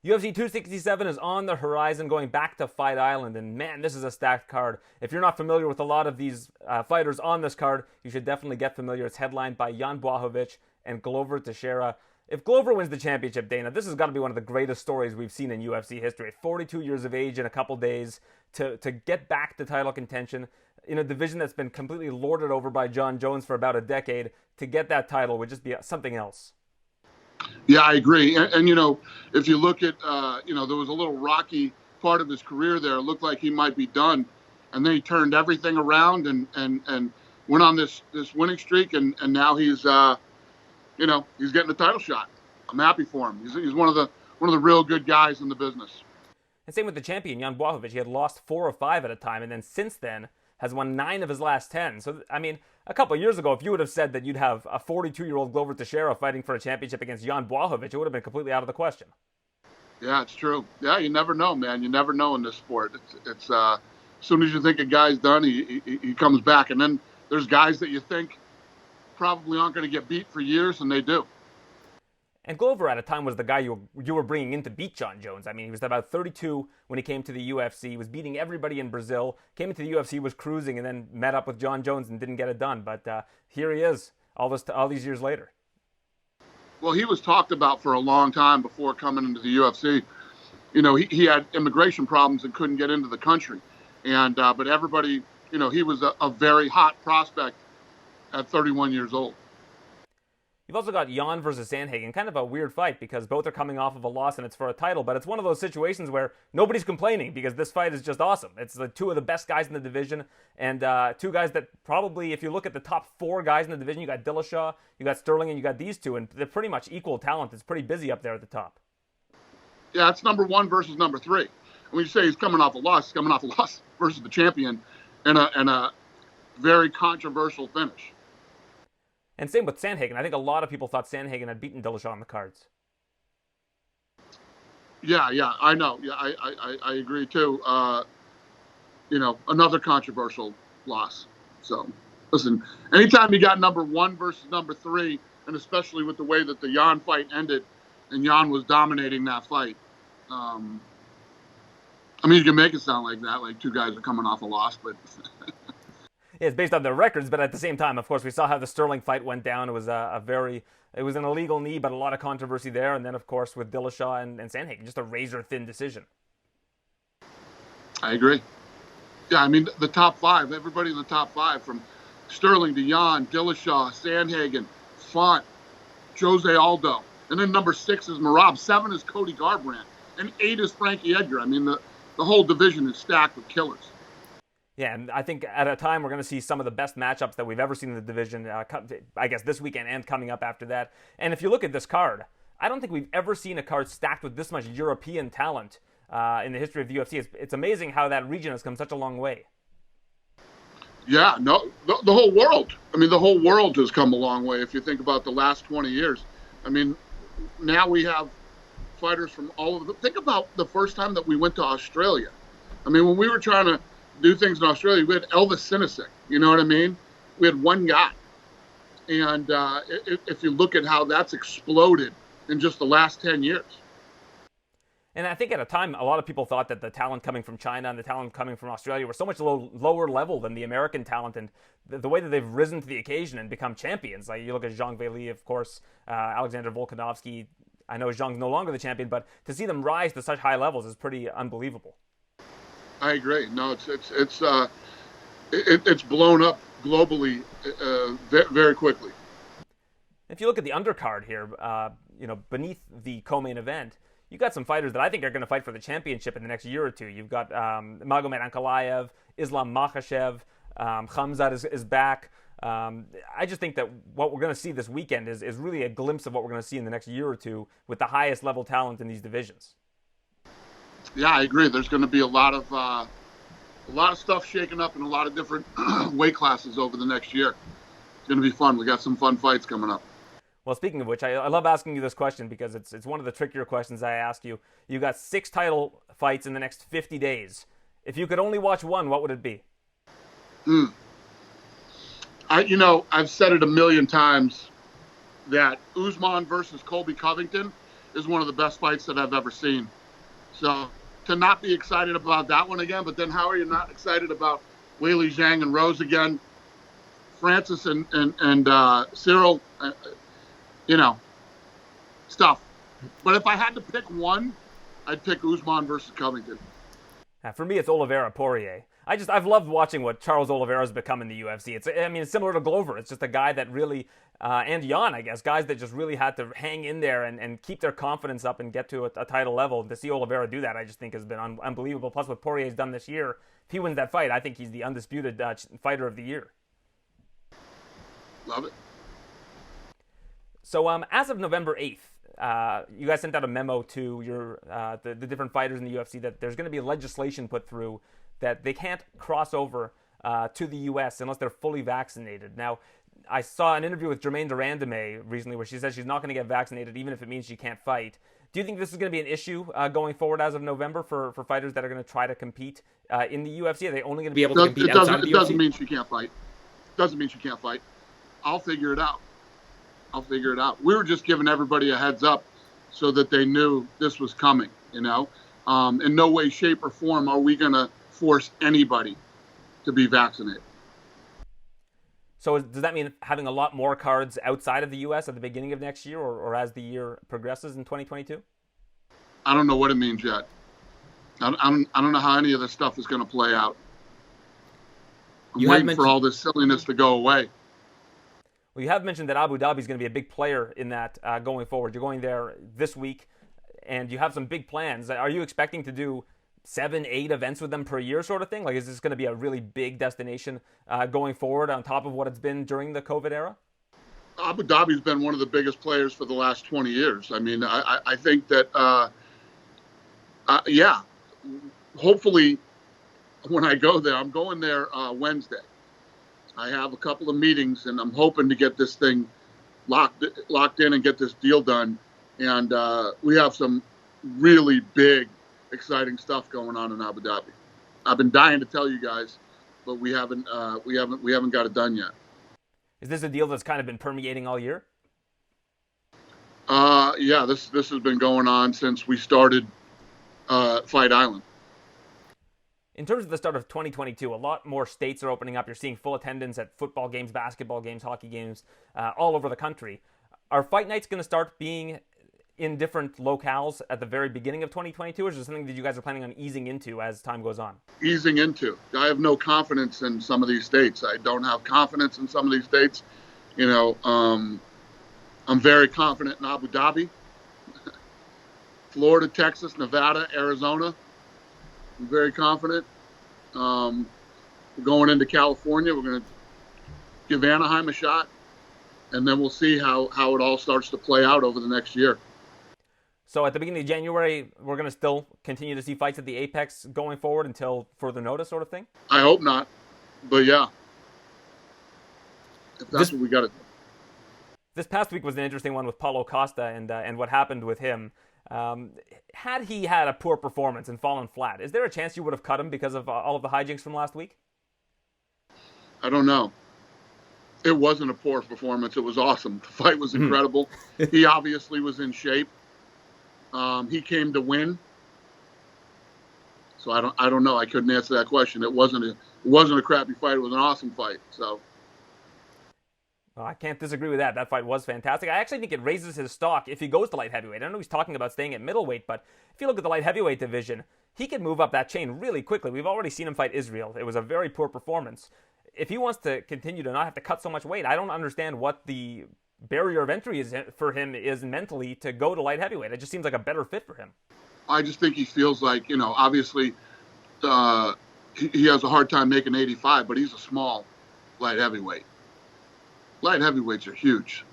UFC 267 is on the horizon, going back to Fight Island, and man, this is a stacked card. If you're not familiar with a lot of these fighters on this card, you should definitely get familiar. It's headlined by Jan Blachowicz and Glover Teixeira. If Glover wins the championship, Dana, this has got to be one of the greatest stories we've seen in UFC history. At 42 years of age in a couple days, to get back to title contention in a division that's been completely lorded over by Jon Jones for about a decade, to get that title would just be something else. Yeah, I agree. And if you look at, there was a little rocky part of his career there. It looked like he might be done. And then he turned everything around and went on this winning streak. And now he's getting a title shot. I'm happy for him. He's one of the real good guys in the business. And same with the champion, Jan Blachowicz. He had lost 4 or 5 at a time, and then since then has won 9 of his last 10. So, I mean, a couple of years ago, if you would have said that you'd have a 42-year-old Glover Teixeira fighting for a championship against Jan Blachowicz, it would have been completely out of the question. Yeah, it's true. Yeah, you never know, man. You never know in this sport. It's as soon as you think a guy's done, he comes back. And then there's guys that you think probably aren't going to get beat for years, and they do. And Glover at a time was the guy you were bringing in to beat Jon Jones. I mean, he was about 32 when he came to the UFC. He was beating everybody in Brazil. Came into the UFC, was cruising, and then met up with Jon Jones and didn't get it done. But here he is, all these years later. Well, he was talked about for a long time before coming into the UFC. He had immigration problems and couldn't get into the country. And but everybody, he was a very hot prospect at 31 years old. You've also got Jan versus Sandhagen, kind of a weird fight because both are coming off of a loss and it's for a title, but it's one of those situations where nobody's complaining because this fight is just awesome. It's the 2 of the best guys in the division, and 2 guys that probably, if you look at the top 4 guys in the division, you got Dillashaw, you got Sterling, and you got these 2, and they're pretty much equal talent. It's pretty busy up there at the top. Yeah, it's number 1 versus number 3. And when you say he's coming off a loss versus the champion and a very controversial finish. And same with Sandhagen. I think a lot of people thought Sandhagen had beaten Dillashaw on the cards. Yeah, I know. Yeah, I agree too. Another controversial loss. So, listen, anytime you got number 1 versus number 3, and especially with the way that the Jan fight ended, and Jan was dominating that fight, you can make it sound like that, like 2 guys are coming off a loss, but... Yeah, it's based on their records, but at the same time, of course, we saw how the Sterling fight went down. It was it was an illegal knee, but a lot of controversy there. And then, of course, with Dillashaw and Sandhagen, just a razor-thin decision. I agree. Yeah, the top 5, everybody in the top 5, from Sterling to Jan, Dillashaw, Sandhagen, Font, Jose Aldo. And then number 6 is Merab. 7 is Cody Garbrandt. And 8 is Frankie Edgar. The whole division is stacked with killers. Yeah, and I think at a time we're going to see some of the best matchups that we've ever seen in the division, I guess this weekend and coming up after that. And if you look at this card, I don't think we've ever seen a card stacked with this much European talent in the history of the UFC. It's amazing how that region has come such a long way. Yeah, no, the whole world. The whole world has come a long way if you think about the last 20 years. Now we have fighters from all over. Think about the first time that we went to Australia. When we were trying to do things in Australia, we had Elvis Sinisic, you know what I mean? We had one guy. And if you look at how that's exploded in just the last 10 years. And I think at a time, a lot of people thought that the talent coming from China and the talent coming from Australia were so much lower level than the American talent, and the way that they've risen to the occasion and become champions. Like you look at Zhang Weili, of course, Alexander Volkanovski. I know Zhang's no longer the champion, but to see them rise to such high levels is pretty unbelievable. I agree. No, it's blown up globally very quickly. If you look at the undercard here, beneath the co-main event, you got some fighters that I think are going to fight for the championship in the next year or 2. You've got Magomed Ankalaev, Islam Makhachev, Khamzat is back. I just think that what we're going to see this weekend is really a glimpse of what we're going to see in the next year or 2 with the highest level talent in these divisions. Yeah, I agree. There's going to be a lot of stuff shaking up in a lot of different weight classes over the next year. It's going to be fun. We got some fun fights coming up. Well, speaking of which, I love asking you this question because it's one of the trickier questions I ask you. You got 6 title fights in the next 50 days. If you could only watch one, what would it be? I've said it a million times that Usman versus Colby Covington is one of the best fights that I've ever seen. So to not be excited about that one again, but then how are you not excited about Weili Zhang and Rose again, Francis and Cyril, stuff. But if I had to pick one, I'd pick Usman versus Covington. For me, it's Oliveira Poirier. I've loved watching what Charles Oliveira's become in the UFC. It's similar to Glover. It's just a guy that really, and Jan, I guess, guys that just really had to hang in there and keep their confidence up and get to a title level. To see Oliveira do that, I just think has been unbelievable. Plus, what Poirier's done this year, if he wins that fight, I think he's the undisputed fighter of the year. Love it. So, as of November 8th, you guys sent out a memo to your the different fighters in the UFC that there's going to be legislation put through that they can't cross over to the U.S. unless they're fully vaccinated. Now, I saw an interview with Germaine Durandame recently where she said she's not going to get vaccinated even if it means she can't fight. Do you think this is going to be an issue going forward as of November for fighters that are going to try to compete in the UFC? Are they only going to be able to compete outside of the UFC? It doesn't mean she can't fight. Doesn't mean she can't fight. I'll figure it out. We were just giving everybody a heads up so that they knew this was coming, In no way, shape, or form are we going to force anybody to be vaccinated. So does that mean having a lot more cards outside of the U.S. at the beginning of next year or as the year progresses in 2022? I don't know what it means yet. I don't know how any of this stuff is going to play out. I'm waiting for all this silliness to go away. Well, you have mentioned that Abu Dhabi is going to be a big player in that going forward. You're going there this week, and you have some big plans. Are you expecting to do 7-8 events with them per year sort of thing? Like, is this going to be a really big destination going forward on top of what it's been during the COVID era? Abu Dhabi's been one of the biggest players for the last 20 years. I mean, I think that, hopefully when I go there, I'm going there Wednesday. I have a couple of meetings, and I'm hoping to get this thing locked in and get this deal done. And we have some really big, exciting stuff going on in Abu Dhabi. I've been dying to tell you guys, but we haven't got it done yet. Is this a deal that's kind of been permeating all year? Yeah, this has been going on since we started Fight Island. In terms of the start of 2022, a lot more states are opening up. You're seeing full attendance at football games, basketball games, hockey games, all over the country. Are fight nights going to start being in different locales at the very beginning of 2022, or is it something that you guys are planning on easing into as time goes on? Easing into. I have no confidence in some of these states. I don't have confidence in some of these states. I'm very confident in Abu Dhabi, Florida, Texas, Nevada, Arizona. I'm very confident. We're going into California. We're going to give Anaheim a shot, and then we'll see how it all starts to play out over the next year. So at the beginning of January, we're going to still continue to see fights at the Apex going forward until further notice sort of thing? I hope not, but yeah. If that's what we got to do. This past week was an interesting one with Paulo Costa and what happened with him. Had he had a poor performance and fallen flat, is there a chance you would have cut him because of all of the hijinks from last week? I don't know. It wasn't a poor performance. It was awesome. The fight was incredible. He obviously was in shape. He came to win. So I don't know. I couldn't answer that question. It wasn't a crappy fight. It was an awesome fight. So. Well, I can't disagree with that. That fight was fantastic. I actually think it raises his stock if he goes to light heavyweight. I know he's talking about staying at middleweight, but if you look at the light heavyweight division, he can move up that chain really quickly. We've already seen him fight Israel. It was a very poor performance. If he wants to continue to not have to cut so much weight, I don't understand what the barrier of entry is for him is mentally to go to light heavyweight. It just seems like a better fit for him. I just think he feels like, obviously he has a hard time making 85, but he's a small light heavyweight. Light heavyweights are huge.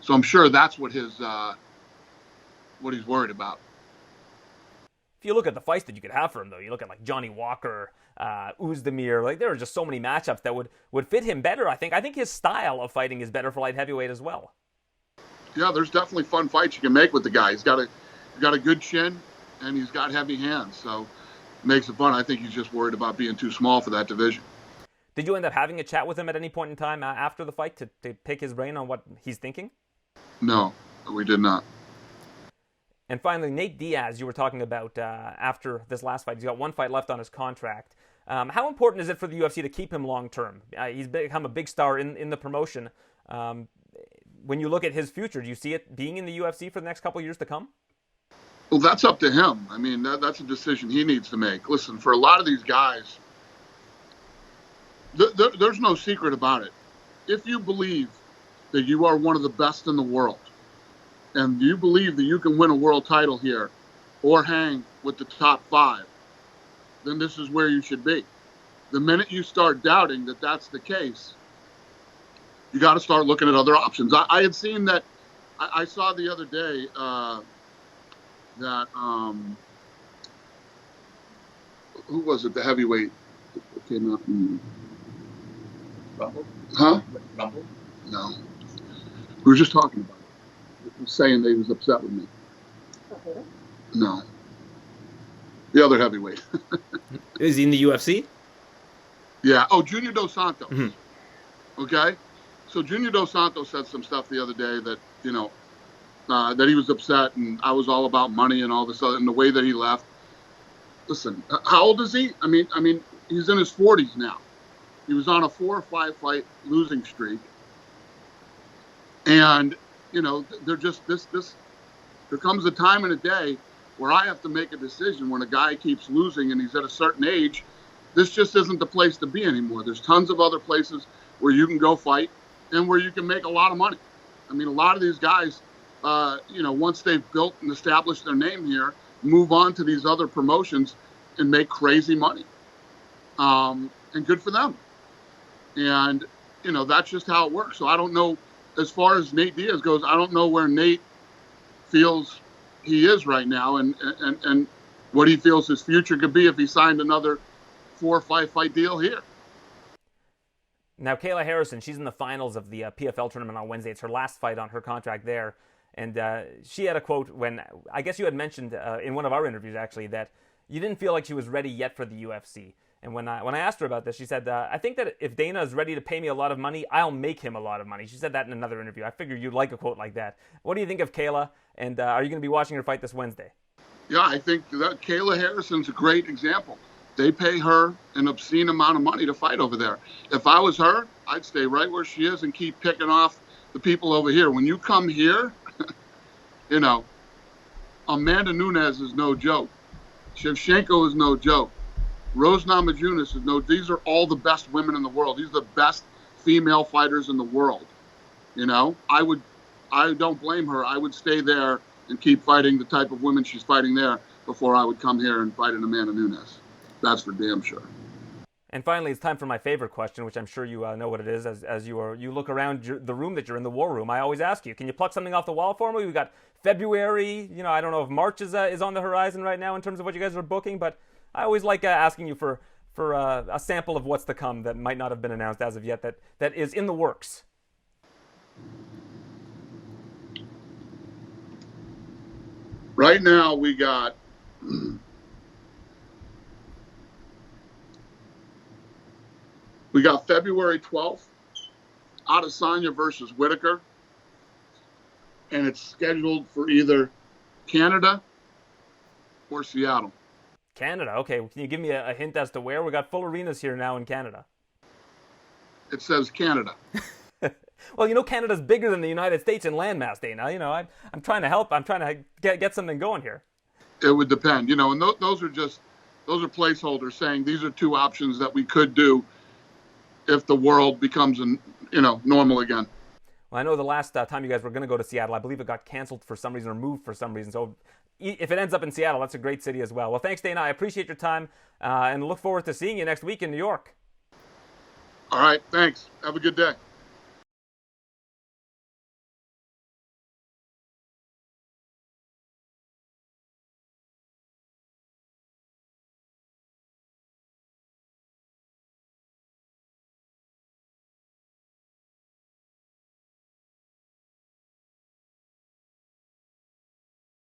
So I'm sure that's what he's worried about. If you look at the fights that you could have for him, though, you look at like Johnny Walker, Uzdemir, like there are just so many matchups that would fit him better, I think. I think his style of fighting is better for light heavyweight as well. Yeah, there's definitely fun fights you can make with the guy. He's got a good chin, and he's got heavy hands, so it makes it fun. I think he's just worried about being too small for that division. Did you end up having a chat with him at any point in time after the fight to pick his brain on what he's thinking? No, we did not. And finally, Nate Diaz, you were talking about after this last fight. He's got one fight left on his contract. How important is it for the UFC to keep him long term? He's become a big star in the promotion. When you look at his future, do you see it being in the UFC for the next couple of years to come? Well, that's up to him. I mean, that's a decision he needs to make. Listen, for a lot of these guys, there's no secret about it. If you believe that you are one of the best in the world, and you believe that you can win a world title here or hang with the top 5, then this is where you should be. The minute you start doubting that that's the case, you got to start looking at other options. I had seen that. I saw the other day that who was it? The heavyweight that came out. Rumble? Huh? Rumble? No. We were just talking about it. He was saying that he was upset with me. No. The other heavyweight. Is he in the UFC? Yeah. Oh, Junior Dos Santos. Mm-hmm. Okay. So Junior Dos Santos said some stuff the other day that, that he was upset and I was all about money and all this other, and the way that he left. Listen, how old is he? I mean, he's in his 40s now. He was on a 4 or 5 fight losing streak. And, they're just there comes a time in a day where I have to make a decision when a guy keeps losing and he's at a certain age. This just isn't the place to be anymore. There's tons of other places where you can go fight and where you can make a lot of money. I mean, a lot of these guys, once they've built and established their name here, move on to these other promotions and make crazy money. And good for them. And, that's just how it works. So I don't know, as far as Nate Diaz goes, I don't know where Nate feels he is right now and what he feels his future could be if he signed another 4 or 5 fight deal here. Now, Kayla Harrison, she's in the finals of the PFL tournament on Wednesday. It's her last fight on her contract there. And she had a quote when, I guess you had mentioned in one of our interviews, actually, that you didn't feel like she was ready yet for the UFC. And when I asked her about this, she said, I think that if Dana is ready to pay me a lot of money, I'll make him a lot of money. She said that in another interview. I figured you'd like a quote like that. What do you think of Kayla? And are you going to be watching her fight this Wednesday? Yeah, I think that Kayla Harrison's a great example. They pay her an obscene amount of money to fight over there. If I was her, I'd stay right where she is and keep picking off the people over here. When you come here, Amanda Nunes is no joke. Shevchenko is no joke. Rose Namajunas is no. These are all the best women in the world. These are the best female fighters in the world. I don't blame her. I would stay there and keep fighting the type of women she's fighting there before I would come here and fight an Amanda Nunes. That's for damn sure. And finally, it's time for my favorite question, which I'm sure you know what it is. As you look around the room that you're in, the war room, I always ask you, can you pluck something off the wall for me? We've got February. I don't know if March is on the horizon right now in terms of what you guys are booking, but I always like asking you for a sample of what's to come that might not have been announced as of yet, that is in the works. Right now, we got February 12th, Adesanya versus Whitaker, and it's scheduled for either Canada or Seattle. Canada, okay. Can you give me a hint as to where? We got full arenas here now in Canada. It says Canada. Well, Canada's bigger than the United States in landmass, Dana. I'm trying to help. I'm trying to get something going here. It would depend, and those are placeholders saying these are 2 options that we could do if the world becomes normal again. Well, I know the last time you guys were going to go to Seattle, I believe it got canceled for some reason or moved for some reason. So if it ends up in Seattle, that's a great city as well. Well, thanks, Dana. I appreciate your time and look forward to seeing you next week in New York. All right. Thanks. Have a good day.